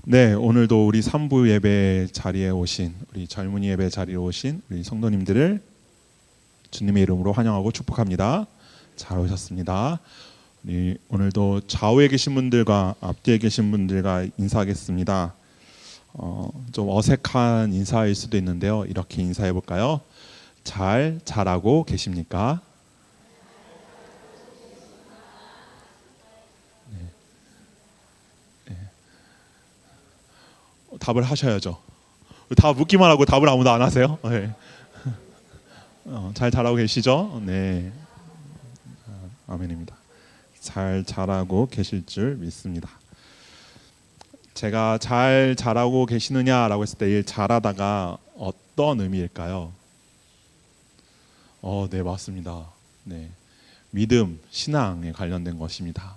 네, 오늘도 우리 3부 예배 자리에 오신 우리 젊은이 예배 자리에 오신 우리 성도님들을 주님의 이름으로 환영하고 축복합니다. 잘 오셨습니다. 우리 오늘도 좌우에 계신 분들과 앞뒤에 계신 분들과 인사하겠습니다. 좀 어색한 인사일 수도 있는데요. 이렇게 인사해 볼까요? 잘하고 계십니까? 답을 하셔야죠. 다 묻기만 하고 답을 아무도 안 하세요? 네. 잘 자라고 계시죠? 네, 아멘입니다. 잘 자라고 계실 줄 믿습니다. 제가 잘 자라고 계시느냐라고 했을 때 이 잘하다가 어떤 의미일까요? 네, 맞습니다. 네, 믿음, 신앙에 관련된 것입니다.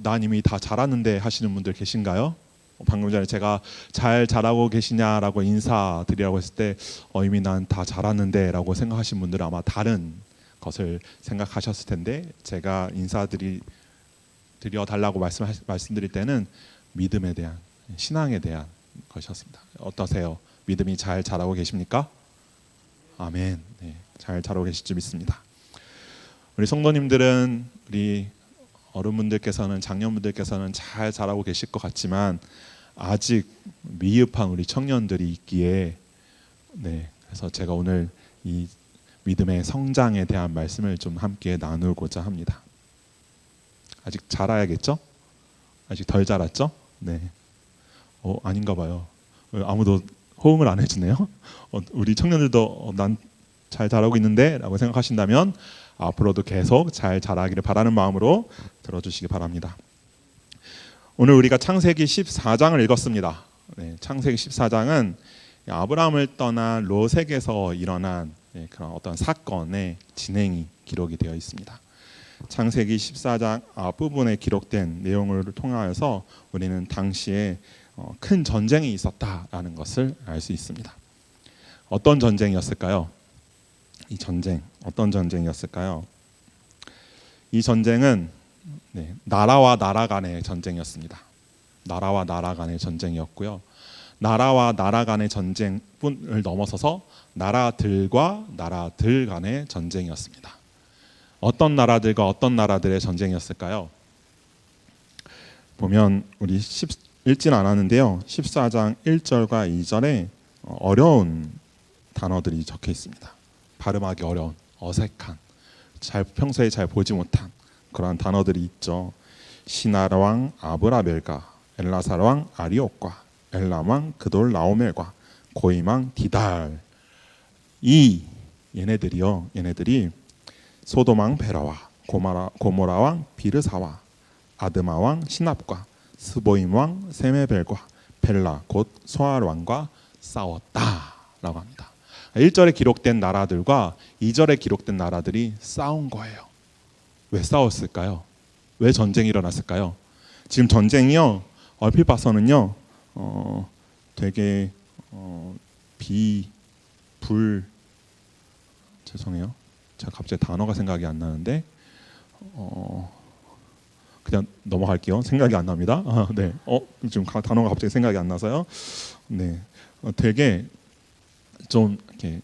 난 이미 다 잘하는데 하시는 분들 계신가요? 방금 전에 제가 잘 자라고 계시냐라고 인사드리라고 했을 때 이미 난 다 잘하는데 라고 생각하신 분들은 아마 다른 것을 생각하셨을 텐데, 제가 드려 달라고 말씀드릴 때는 믿음에 대한, 신앙에 대한 것이었습니다. 어떠세요? 믿음이 잘 자라고 계십니까? 아멘. 네, 잘 자라고 계실 줄 믿습니다. 우리 성도님들은, 우리 어른분들께서는, 장년분들께서는 잘 자라고 계실 것 같지만 아직 미흡한 우리 청년들이 있기에, 네, 그래서 제가 오늘 이 믿음의 성장에 대한 말씀을 좀 함께 나누고자 합니다. 아직 자라야겠죠? 아직 덜 자랐죠? 네. 아닌가 봐요. 아무도 호응을 안 해주네요. 우리 청년들도 난 잘 자라고 있는데 라고 생각하신다면 앞으로도 계속 잘 자라기를 바라는 마음으로 들어주시기 바랍니다. 오늘 우리가 창세기 14장을 읽었습니다. 네, 창세기 14장은 아브라함을 떠난 롯에게서 일어난 그런 어떤 사건의 진행이 기록이 되어 있습니다. 창세기 14장 앞부분에 기록된 내용을 통하여서 우리는 당시에 큰 전쟁이 있었다라는 것을 알 수 있습니다. 어떤 전쟁이었을까요? 이 전쟁, 어떤 전쟁이었을까요? 이 전쟁은 나라와 나라 간의 전쟁이었습니다. 나라와 나라 간의 전쟁이었고요. 나라와 나라 간의 전쟁뿐을 넘어서서 나라들과 나라들 간의 전쟁이었습니다. 어떤 나라들과 어떤 나라들의 전쟁이었을까요? 보면 우리 읽진 않았는데요. 14장 1절과 2절에 어려운 단어들이 적혀 있습니다. 발음하기 어려운, 어색한, 평소에 잘 보지 못한 그러한 단어들이 있죠. 시나라 왕 아브라멜과 엘라살 왕 아리옥과 엘람 왕 그돌라오멜과 고임 왕 디달, 얘네들이 소돔 왕 베라와 고모라 왕 비르사와 아드마 왕 시납과 스보임 왕 세메벨과 벨라 곧 소알 왕과 싸웠다라고 합니다. 1절에 기록된 나라들과 2절에 기록된 나라들이 싸운 거예요. 왜 싸웠을까요? 왜 전쟁이 일어났을까요? 지금 전쟁이요, 얼핏 봐서는요, 되게 죄송해요. 제가 갑자기 단어가 생각이 안 나는데 그냥 넘어갈게요. 생각이 안 납니다. 네. 지금 단어가 갑자기 생각이 안 나서요. 네. 되게 좀 이렇게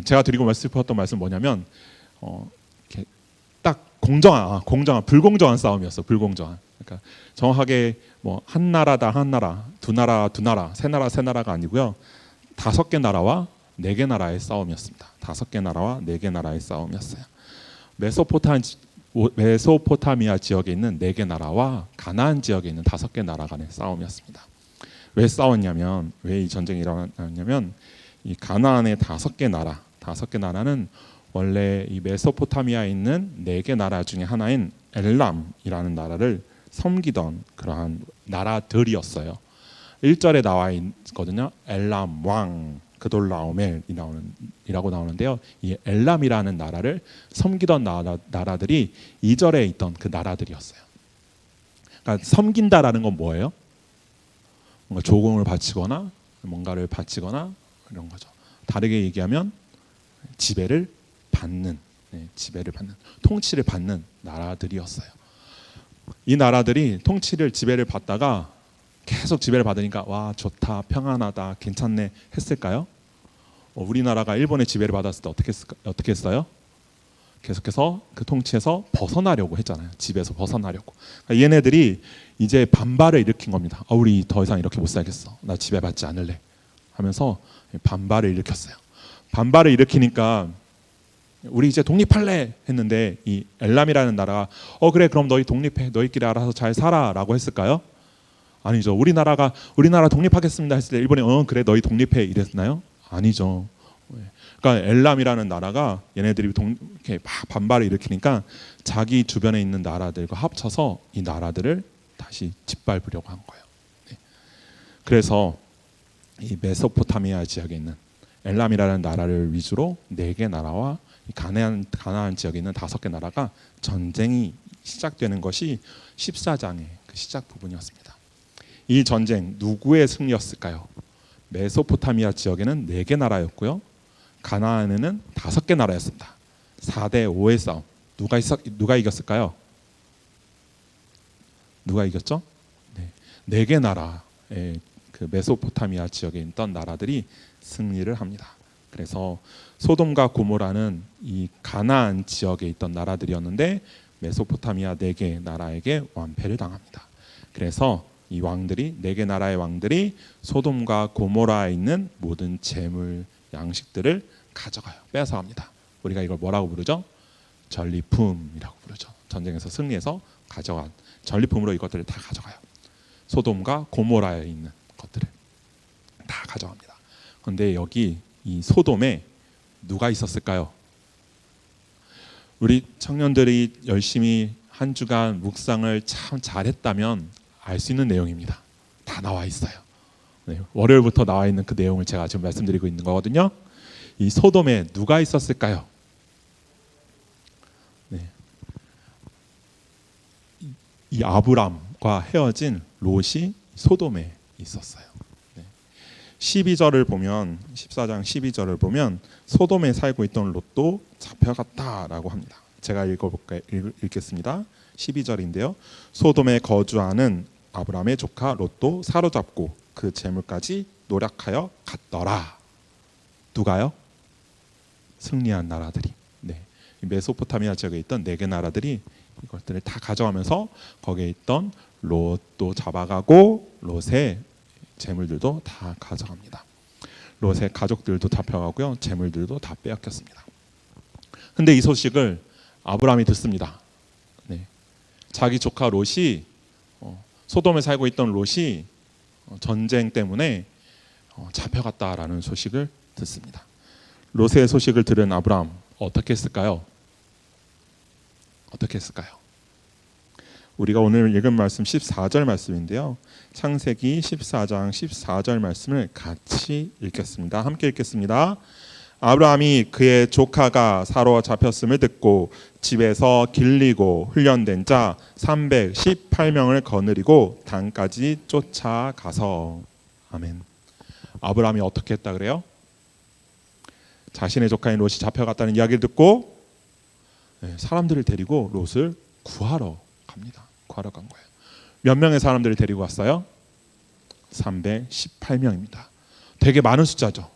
제가 드리고 싶었던 말씀 뭐냐면 이렇게 딱 공정한 불공정한 싸움이었어. 불공정한. 그러니까 정확하게 뭐 한 나라다 한 나라, 두 나라, 세 나라가 아니고요. 5개 나라와 4개 나라의 싸움이었습니다. 5개 나라와 4개 나라의 싸움이었어요. 메소포타미아 지역에 있는 4개 나라와 가나안 지역에 있는 5개 나라 간의 싸움이었습니다. 왜 싸웠냐면, 왜 이 전쟁이 일어났냐면, 이 가나안의 5개 나라는 원래 이 메소포타미아에 있는 4개 나라 중에 하나인 엘람이라는 나라를 섬기던 그러한 나라들이었어요. 1절에 나와 있거든요. 엘람 왕 그돌라오멜이라고 나오는데요. 이 엘람이라는 나라를 섬기던 나라들이 2절에 있던 그 나라들이었어요. 그러니까 섬긴다라는 건 뭐예요? 뭔가 조공을 바치거나 뭔가를 바치거나 이런 거죠. 다르게 얘기하면 지배를 받는, 통치를 받는 나라들이었어요. 이 나라들이 지배를 받다가 계속 지배를 받으니까 와 좋다, 평안하다, 괜찮네 했을까요? 우리나라가 일본의 지배를 받았을 때 어떻게 했어요? 계속해서 그 통치에서 벗어나려고 했잖아요. 집에서 벗어나려고. 그러니까 얘네들이 이제 반발을 일으킨 겁니다. 우리 더 이상 이렇게 못 살겠어. 나 지배받지 않을래. 하면서 반발을 일으켰어요. 반발을 일으키니까 우리 이제 독립할래 했는데 이 엘람이라는 나라가 그래 그럼 너희 독립해. 너희끼리 알아서 잘 살아라고 했을까요? 아니죠. 우리나라 독립하겠습니다 했을 때 일본이 그래 너희 독립해 이랬나요? 아니죠. 그러니까 엘람이라는 나라가 얘네들이 이렇게 막 반발을 일으키니까 자기 주변에 있는 나라들과 합쳐서 이 나라들을 다시 짓밟으려고 한 거예요. 네. 그래서 이 메소포타미아 지역에 있는 엘람이라는 나라를 위주로 4개 나라와 가나안 지역에 있는 5개 나라가 전쟁이 시작되는 것이 14장의 그 시작 부분이었습니다. 이 전쟁 누구의 승리였을까요? 메소포타미아 지역에는 4개 나라였고요. 가나안에는 5개 나라였습니다. 4대 5의 싸움. 누가 이겼을까요? 누가 이겼죠? 네. 4개 나라의 그 메소포타미아 지역에 있던 나라들이 승리를 합니다. 그래서 소돔과 고모라는 이 가나안 지역에 있던 나라들이었는데 메소포타미아 4개 나라에게 완패를 당합니다. 그래서 이 왕들이 4개 나라의 왕들이 소돔과 고모라에 있는 모든 재물 양식들을 가져가요. 뺏어갑니다. 우리가 이걸 뭐라고 부르죠? 전리품이라고 부르죠. 전쟁에서 승리해서 가져간 전리품으로 이것들을 다 가져가요. 소돔과 고모라에 있는 것들을 다 가져갑니다. 그런데 여기 이 소돔에 누가 있었을까요? 우리 청년들이 열심히 한 주간 묵상을 참 잘했다면 알 수 있는 내용입니다. 다 나와 있어요. 네, 월요일부터 나와 있는 그 내용을 제가 지금 말씀드리고 있는 거거든요. 이 소돔에 누가 있었을까요? 네. 이 아브람과 헤어진 롯이 소돔에 있었어요. 네. 12절을 보면 14장 12절을 보면 소돔에 살고 있던 롯도 잡혀갔다라고 합니다. 제가 읽겠습니다. 12절인데요. 소돔에 거주하는 아브람의 조카 롯도 사로잡고 그 재물까지 노략하여 갔더라. 누가요? 승리한 나라들이. 네. 메소포타미아 지역에 있던 4개 나라들이 이것들을 다 가져가면서 거기에 있던 롯도 잡아가고 롯의 재물들도 다 가져갑니다. 롯의 가족들도 잡혀가고요. 재물들도 다 빼앗겼습니다. 근데 이 소식을 아브람이 듣습니다. 네. 자기 조카 롯이 소돔에 살고 있던 롯이 전쟁 때문에 잡혀갔다라는 소식을 듣습니다. 롯의 소식을 들은 아브람 어떻게 했을까요? 어떻게 했을까요? 우리가 오늘 읽은 말씀 14절 말씀인데요. 창세기 14장 14절 말씀을 같이 읽겠습니다. 함께 읽겠습니다. 아브라함이 그의 조카가 사로잡혔음을 듣고 집에서 길리고 훈련된 자 318명을 거느리고 단까지 쫓아가서. 아멘. 아브라함이 어떻게 했다 그래요? 자신의 조카인 롯이 잡혀갔다는 이야기를 듣고 사람들을 데리고 롯을 구하러 갑니다. 구하러 간 거예요. 몇 명의 사람들을 데리고 왔어요? 318명입니다. 되게 많은 숫자죠.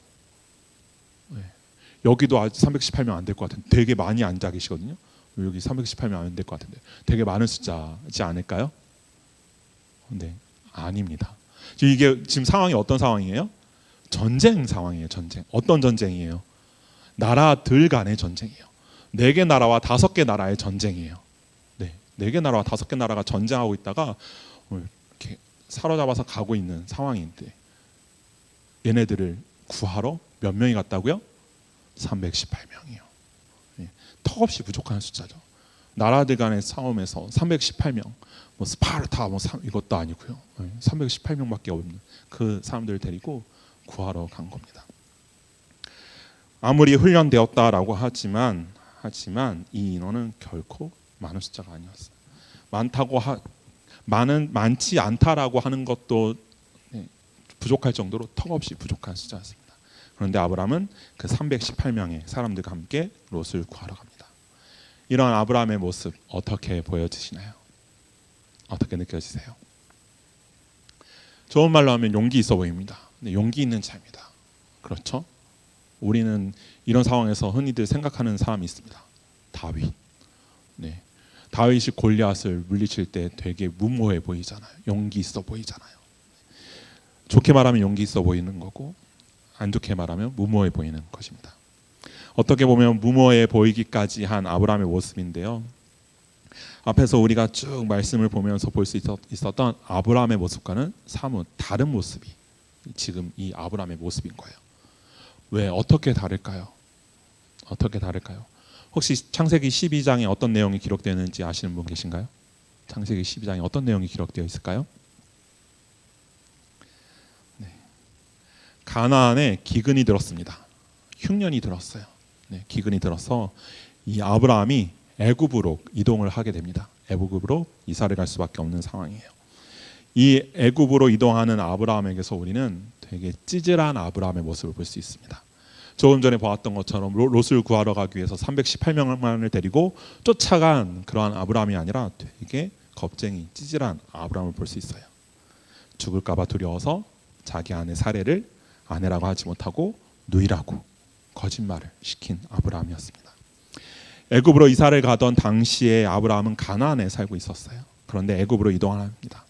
여기도 아직 318명 안 될 것 같은데 되게 많이 앉아 계시거든요. 여기 318명 안 될 것 같은데 되게 많은 숫자지 않을까요? 네, 아닙니다. 이게 지금 상황이 어떤 상황이에요? 전쟁 상황이에요. 전쟁. 어떤 전쟁이에요? 나라들 간의 전쟁이에요. 4개 나라와 5개 나라의 전쟁이에요. 네, 4개 나라와 5개 나라가 전쟁하고 있다가 이렇게 사로잡아서 가고 있는 상황인데 얘네들을 구하러 몇 명이 갔다고요? 318명이요. 예, 턱없이 부족한 숫자죠. 나라들 간의 싸움에서 318명, 뭐 스파르타 이것도 아니고요. 318명밖에 없는 그 사람들을 데리고 구하러 간 겁니다. 아무리 훈련되었다라고 하지만 이 인원은 결코 많은 숫자가 아니었어요. 많지 않다라고 하는 것도 부족할 정도로 턱없이 부족한 숫자였습니다. 그런데 아브람은 그 318명의 사람들과 함께 롯을 구하러 갑니다. 이런 아브람의 모습 어떻게 보여지시나요? 어떻게 느껴지세요? 좋은 말로 하면 용기 있어 보입니다. 네, 용기 있는 자입니다. 그렇죠? 우리는 이런 상황에서 흔히들 생각하는 사람이 있습니다. 다윗. 네. 다윗이 골리앗을 물리칠 때 되게 무모해 보이잖아요. 용기 있어 보이잖아요. 좋게 말하면 용기 있어 보이는 거고, 안 좋게 말하면 무모해 보이는 것입니다. 어떻게 보면 무모해 보이기까지 한 아브라함의 모습인데요. 앞에서 우리가 쭉 말씀을 보면서 볼 수 있었던 아브라함의 모습과는 사뭇 다른 모습이 지금 이 아브라함의 모습인 거예요. 왜? 어떻게 다를까요? 어떻게 다를까요? 혹시 창세기 12장에 어떤 내용이 기록되어 있는지 아시는 분 계신가요? 창세기 12장에 어떤 내용이 기록되어 있을까요? 네. 가나안에 기근이 들었습니다. 흉년이 들었어요. 네, 기근이 들어서 이 아브라함이 애굽으로 이동을 하게 됩니다. 애굽으로 이사를 갈 수밖에 없는 상황이에요. 이 애굽으로 이동하는 아브라함에게서 우리는 되게 찌질한 아브라함의 모습을 볼 수 있습니다. 조금 전에 보았던 것처럼 롯을 구하러 가기 위해서 318명만을 데리고 쫓아간 그러한 아브라함이 아니라 되게 겁쟁이 찌질한 아브라함을 볼 수 있어요. 죽을까 봐 두려워서 자기 아내 사례를 아내라고 하지 못하고 누이라고 거짓말을 시킨 아브라함이었습니다. 애굽으로 이사를 가던 당시에 아브라함은 가나안에 살고 있었어요. 그런데 애굽으로 이동을 합니다.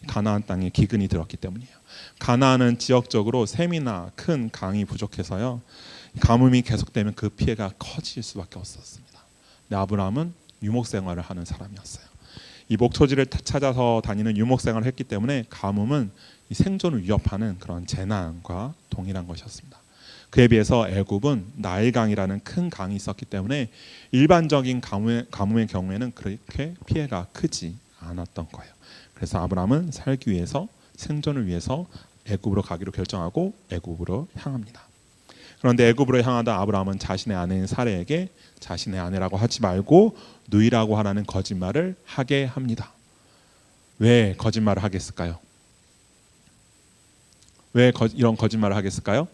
가나안 땅에 기근이 들었기 때문이에요. 가나안은 지역적으로 샘이나 큰 강이 부족해서요. 가뭄이 계속되면 그 피해가 커질 수밖에 없었습니다. 근데 아브라함은 유목 생활을 하는 사람이었어요. 이 목초지를 찾아서 다니는 유목 생활을 했기 때문에 가뭄은 이 생존을 위협하는 그런 재난과 동일한 것이었습니다. 그에 비해서 애굽은 나일강이라는 큰 강이 있었기 때문에 일반적인 가뭄의 경우에는 그렇게 피해가 크지 않았던 거예요. 그래서 아브라함은 살기 위해서 생존을 위해서 애굽으로 가기로 결정하고 애굽으로 향합니다. 그런데 애굽으로 향하다 아브라함은 자신의 아내인 사레에게 자신의 아내라고 하지 말고 누이라고 하라는 거짓말을 하게 합니다. 왜 거짓말을 하겠을까요? 왜 이런 거짓말을 하겠을까요?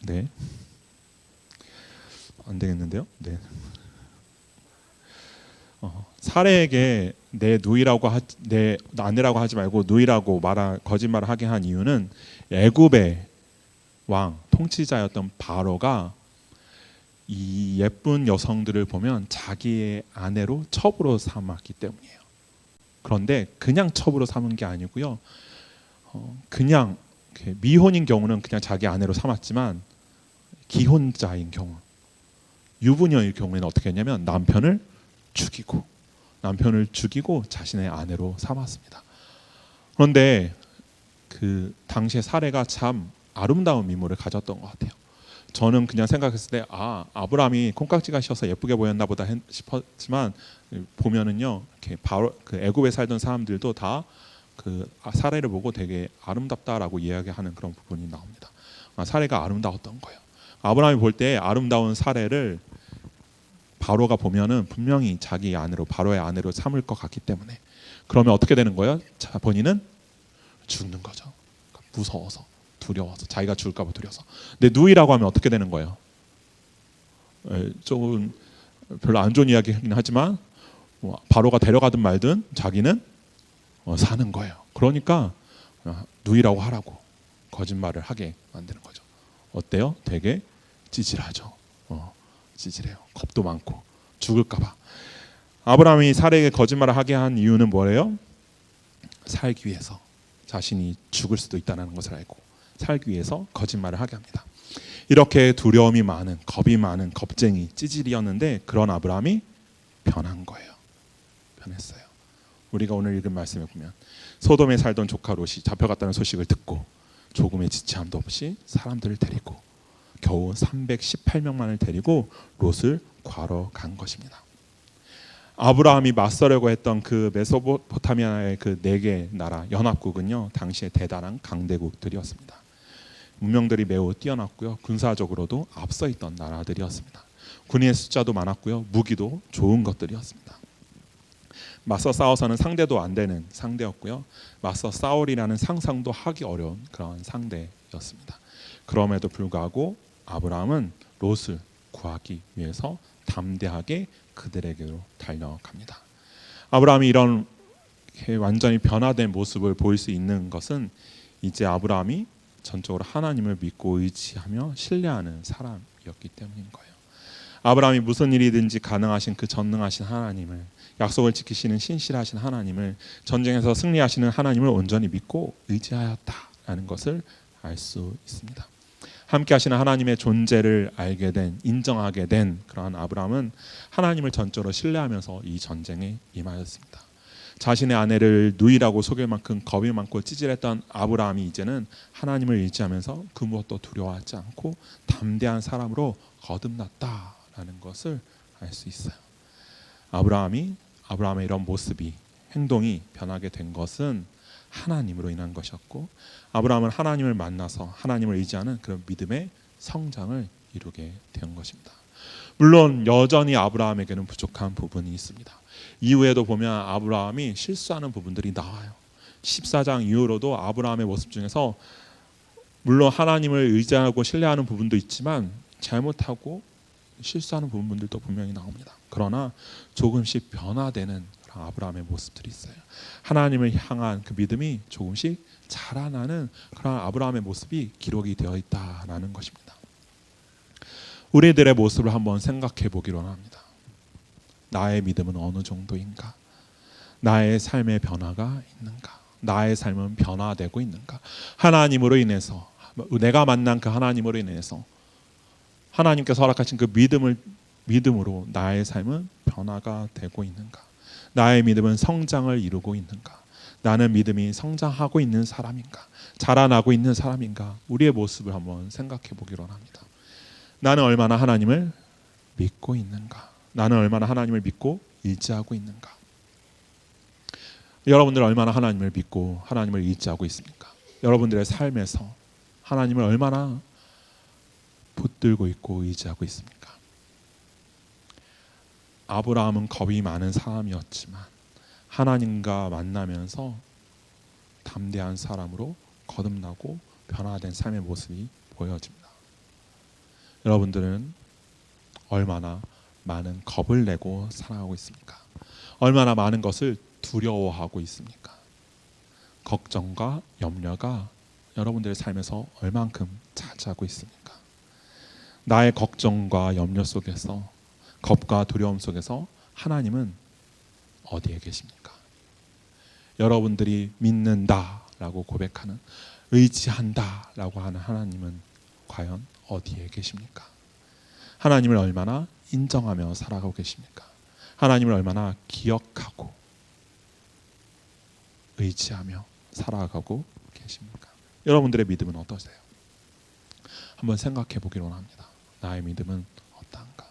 네, 안 되겠는데요. 네. 사례에게 내 아내라고 하지 말고 누이라고 거짓말을 하게 한 이유는 애굽의 왕 통치자였던 바로가 이 예쁜 여성들을 보면 자기의 아내로 첩으로 삼았기 때문이에요. 그런데 그냥 첩으로 삼은 게 아니고요. 그냥 미혼인 경우는 그냥 자기 아내로 삼았지만 기혼자인 경우, 유부녀일 경우에는 어떻게 했냐면 남편을 죽이고 자신의 아내로 삼았습니다. 그런데 그 당시의 사례가 참 아름다운 미모를 가졌던 것 같아요. 저는 그냥 생각했을 때 아브라함이 콩깍지가 씌어서 예쁘게 보였나 보다 싶었지만 보면은요, 이렇게 바로 그 애굽에 살던 사람들도 다 그 사례를 보고 되게 아름답다라고 이야기하는 그런 부분이 나옵니다. 사례가 아름다웠던 거예요. 아브라함이 볼 때 아름다운 사례를 바로가 보면은 분명히 자기 아내로, 바로의 아내로 삼을 것 같기 때문에, 그러면 어떻게 되는 거예요? 본인은 죽는 거죠. 무서워서, 두려워서, 자기가 죽을까 봐 두려워서. 근데 누이라고 하면 어떻게 되는 거예요? 조금 별로 안 좋은 이야기긴 하지만 바로가 데려가든 말든 자기는 사는 거예요. 그러니까 누이라고 하라고 거짓말을 하게 만드는 거죠. 어때요? 되게 찌질하죠. 찌질해요. 겁도 많고 죽을까 봐. 아브라함이 사례에게 거짓말을 하게 한 이유는 뭐예요? 살기 위해서. 자신이 죽을 수도 있다는 것을 알고 살기 위해서 거짓말을 하게 합니다. 이렇게 두려움이 많은, 겁이 많은 겁쟁이 찌질이었는데 그런 아브라함이 변한 거예요. 변했어요. 우리가 오늘 읽은 말씀에 보면 소돔에 살던 조카 롯이 잡혀갔다는 소식을 듣고 조금의 지체함도 없이 사람들을 데리고 겨우 318명만을 데리고 롯을 구하러 간 것입니다. 아브라함이 맞서려고 했던 그 메소포타미아의 그 4개 나라 연합국은요, 당시에 대단한 강대국들이었습니다. 문명들이 매우 뛰어났고요, 군사적으로도 앞서 있던 나라들이었습니다. 군인의 숫자도 많았고요, 무기도 좋은 것들이었습니다. 맞서 싸워서는 상대도 안 되는 상대였고요, 맞서 싸우리라는 상상도 하기 어려운 그런 상대였습니다. 그럼에도 불구하고 아브라함은 롯을 구하기 위해서 담대하게 그들에게로 달려갑니다. 아브라함이 이런 이렇게 완전히 변화된 모습을 보일 수 있는 것은 이제 아브라함이 전적으로 하나님을 믿고 의지하며 신뢰하는 사람이었기 때문인 거예요. 아브라함이 무슨 일이든지 가능하신 그 전능하신 하나님을, 약속을 지키시는 신실하신 하나님을, 전쟁에서 승리하시는 하나님을 온전히 믿고 의지하였다라는 것을 알 수 있습니다. 함께 하시는 하나님의 존재를 알게 된, 인정하게 된 그러한 아브라함은 하나님을 전적으로 신뢰하면서 이 전쟁에 임하였습니다. 자신의 아내를 누이라고 속일 만큼 겁이 많고 찌질했던 아브라함이 이제는 하나님을 의지하면서 그 무엇도 두려워하지 않고 담대한 사람으로 거듭났다라는 것을 알 수 있어요. 아브라함의 이런 모습이, 행동이 변하게 된 것은 하나님으로 인한 것이었고, 아브라함은 하나님을 만나서 하나님을 의지하는 그런 믿음의 성장을 이루게 된 것입니다. 물론 여전히 아브라함에게는 부족한 부분이 있습니다. 이후에도 보면 아브라함이 실수하는 부분들이 나와요. 14장 이후로도 아브라함의 모습 중에서 물론 하나님을 의지하고 신뢰하는 부분도 있지만 잘못하고 실수하는 부분들도 분명히 나옵니다. 그러나 조금씩 변화되는 그런 아브라함의 모습들이 있어요. 하나님을 향한 그 믿음이 조금씩 자라나는 그런 아브라함의 모습이 기록이 되어 있다라는 것입니다. 우리들의 모습을 한번 생각해 보기로 합니다. 나의 믿음은 어느 정도인가? 나의 삶의 변화가 있는가? 나의 삶은 변화되고 있는가? 하나님으로 인해서, 내가 만난 그 하나님으로 인해서 하나님께서 허락하신 그 믿음으로 나의 삶은 변화가 되고 있는가? 나의 믿음은 성장을 이루고 있는가? 나는 믿음이 성장하고 있는 사람인가? 자라나고 있는 사람인가? 우리의 모습을 한번 생각해 보기로 합니다. 나는 얼마나 하나님을 믿고 있는가? 나는 얼마나 하나님을 믿고 의지하고 있는가? 여러분들 얼마나 하나님을 믿고 하나님을 의지하고 있습니까? 여러분들의 삶에서 하나님을 얼마나 붙들고 있고 의지하고 있습니까? 아브라함은 겁이 많은 사람이었지만 하나님과 만나면서 담대한 사람으로 거듭나고 변화된 삶의 모습이 보여집니다. 여러분들은 얼마나 많은 겁을 내고 살아가고 있습니까? 얼마나 많은 것을 두려워하고 있습니까? 걱정과 염려가 여러분들의 삶에서 얼만큼 차지하고 있습니까? 나의 걱정과 염려 속에서, 겁과 두려움 속에서 하나님은 어디에 계십니까? 여러분들이 믿는다라고 고백하는, 의지한다라고 하는 하나님은 과연 어디에 계십니까? 하나님을 얼마나 인정하며 살아가고 계십니까? 하나님을 얼마나 기억하고 의지하며 살아가고 계십니까? 여러분들의 믿음은 어떠세요? 한번 생각해 보기로 합니다. 나의 믿음은 어떠한가?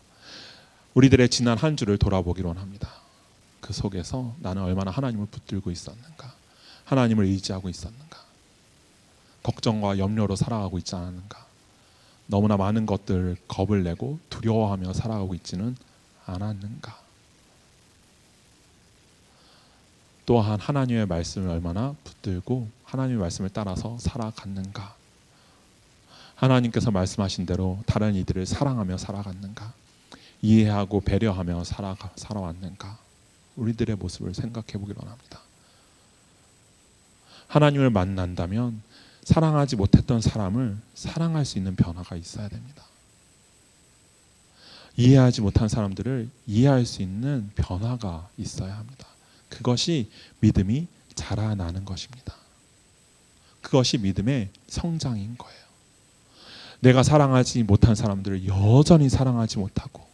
우리들의 지난 한 주를 돌아보기로 합니다. 그 속에서 나는 얼마나 하나님을 붙들고 있었는가? 하나님을 의지하고 있었는가? 걱정과 염려로 살아가고 있지 않았는가? 너무나 많은 것들 겁을 내고 두려워하며 살아가고 있지는 않았는가? 또한 하나님의 말씀을 얼마나 붙들고 하나님의 말씀을 따라서 살아갔는가? 하나님께서 말씀하신 대로 다른 이들을 사랑하며 살아갔는가? 이해하고 배려하며 살아왔는가? 우리들의 모습을 생각해 보기로 합니다. 하나님을 만난다면 사랑하지 못했던 사람을 사랑할 수 있는 변화가 있어야 됩니다. 이해하지 못한 사람들을 이해할 수 있는 변화가 있어야 합니다. 그것이 믿음이 자라나는 것입니다. 그것이 믿음의 성장인 거예요. 내가 사랑하지 못한 사람들을 여전히 사랑하지 못하고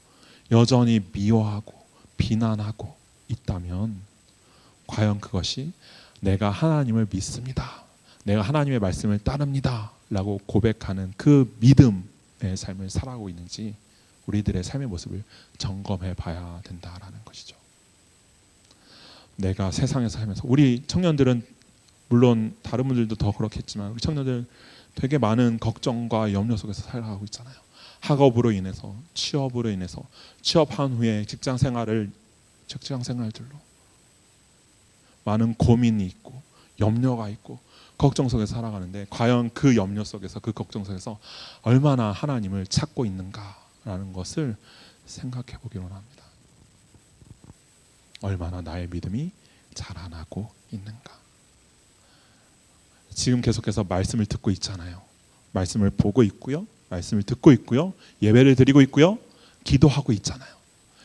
여전히 미워하고 비난하고 있다면 과연 그것이 내가 하나님을 믿습니다, 내가 하나님의 말씀을 따릅니다 라고 고백하는 그 믿음의 삶을 살아가고 있는지 우리들의 삶의 모습을 점검해 봐야 된다라는 것이죠. 내가 세상에서 살면서, 우리 청년들은 물론 다른 분들도 더 그렇겠지만 우리 청년들 되게 많은 걱정과 염려 속에서 살아가고 있잖아요. 학업으로 인해서, 취업으로 인해서, 취업한 후에 직장 생활들로 많은 고민이 있고 염려가 있고 걱정 속에서 살아가는데 과연 그 염려 속에서, 그 걱정 속에서 얼마나 하나님을 찾고 있는가라는 것을 생각해 보기로 합니다. 얼마나 나의 믿음이 자라나고 있는가? 지금 계속해서 말씀을 듣고 있잖아요. 말씀을 보고 있고요. 말씀을 듣고 있고요. 예배를 드리고 있고요. 기도하고 있잖아요.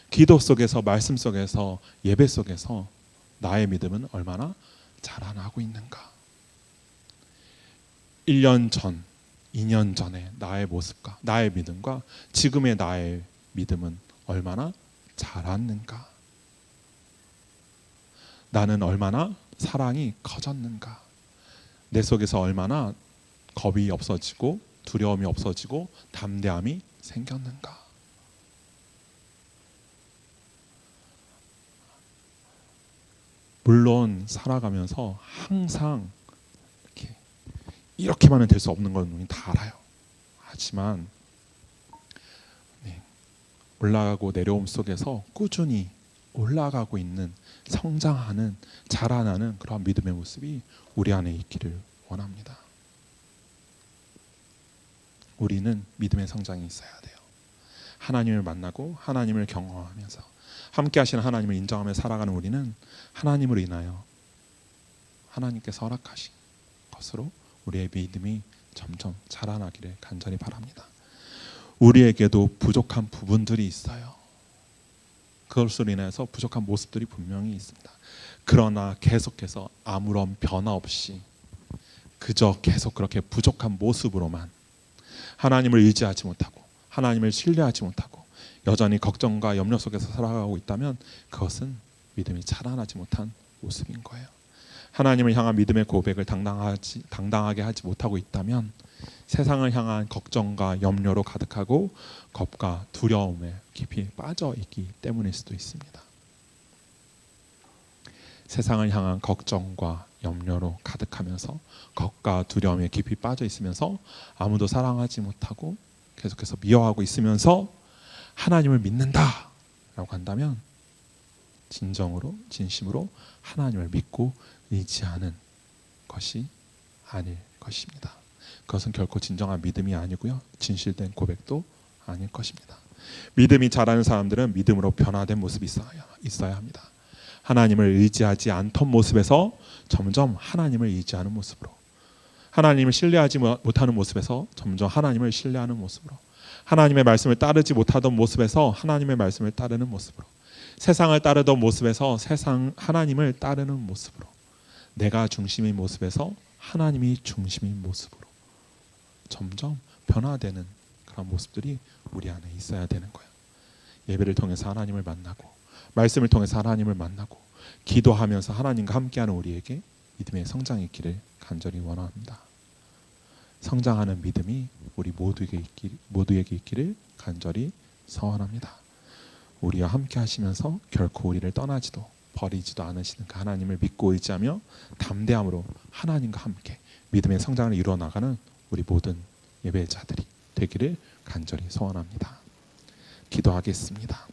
기도 속에서, 말씀 속에서, 예배 속에서 나의 믿음은 얼마나 자라나고 있는가? 1년 전, 2년 전의 나의 모습과 나의 믿음과 지금의 나의 믿음은 얼마나 자랐는가? 나는 얼마나 사랑이 커졌는가? 내 속에서 얼마나 겁이 없어지고 두려움이 없어지고 담대함이 생겼는가? 물론 살아가면서 항상 이렇게만은 될 수 없는 건 우리는 다 알아요. 하지만 올라가고 내려옴 속에서 꾸준히 올라가고 있는, 성장하는, 자라나는 그런 믿음의 모습이 우리 안에 있기를 원합니다. 우리는 믿음의 성장이 있어야 돼요. 하나님을 만나고 하나님을 경험하면서 함께 하시는 하나님을 인정하며 살아가는 우리는 하나님으로 인하여 하나님께서 허락하신 것으로 우리의 믿음이 점점 자라나기를 간절히 바랍니다. 우리에게도 부족한 부분들이 있어요. 그것으로 인해서 부족한 모습들이 분명히 있습니다. 그러나 계속해서 아무런 변화 없이 그저 계속 그렇게 부족한 모습으로만 하나님을 의지하지 못하고 하나님을 신뢰하지 못하고 여전히 걱정과 염려 속에서 살아가고 있다면 그것은 믿음이 자라나지 못한 모습인 거예요. 하나님을 향한 믿음의 고백을 당당하게 하지 못하고 있다면 세상을 향한 걱정과 염려로 가득하고 겁과 두려움에 깊이 빠져 있기 때문일 수도 있습니다. 세상을 향한 걱정과 염려로 가득하면서 겁과 두려움에 깊이 빠져 있으면서 아무도 사랑하지 못하고 계속해서 미워하고 있으면서 하나님을 믿는다라고 한다면 진정으로 진심으로 하나님을 믿고 의지하는 것이 아닐 것입니다. 그것은 결코 진정한 믿음이 아니고요. 진실된 고백도 아닐 것입니다. 믿음이 자라는 사람들은 믿음으로 변화된 모습이 있어야 합니다. 하나님을 의지하지 않던 모습에서 점점 하나님을 의지하는 모습으로, 하나님을 신뢰하지 못하는 모습에서 점점 하나님을 신뢰하는 모습으로, 하나님의 말씀을 따르지 못하던 모습에서 하나님의 말씀을 따르는 모습으로, 세상을 따르던 모습에서 하나님을 따르는 모습으로, 내가 중심인 모습에서 하나님이 중심인 모습으로 점점 변화되는 그런 모습들이 우리 안에 있어야 되는 거예요. 예배를 통해서 하나님을 만나고 말씀을 통해서 하나님을 만나고 기도하면서 하나님과 함께하는 우리에게 믿음의 성장이 있기를 간절히 원합니다. 성장하는 믿음이 우리 모두에게 있기를 간절히 소원합니다. 우리와 함께 하시면서 결코 우리를 떠나지도 버리지도 않으시는 그 하나님을 믿고 의지하며 담대함으로 하나님과 함께 믿음의 성장을 이루어 나가는 우리 모든 예배자들이 되기를 간절히 소원합니다. 기도하겠습니다.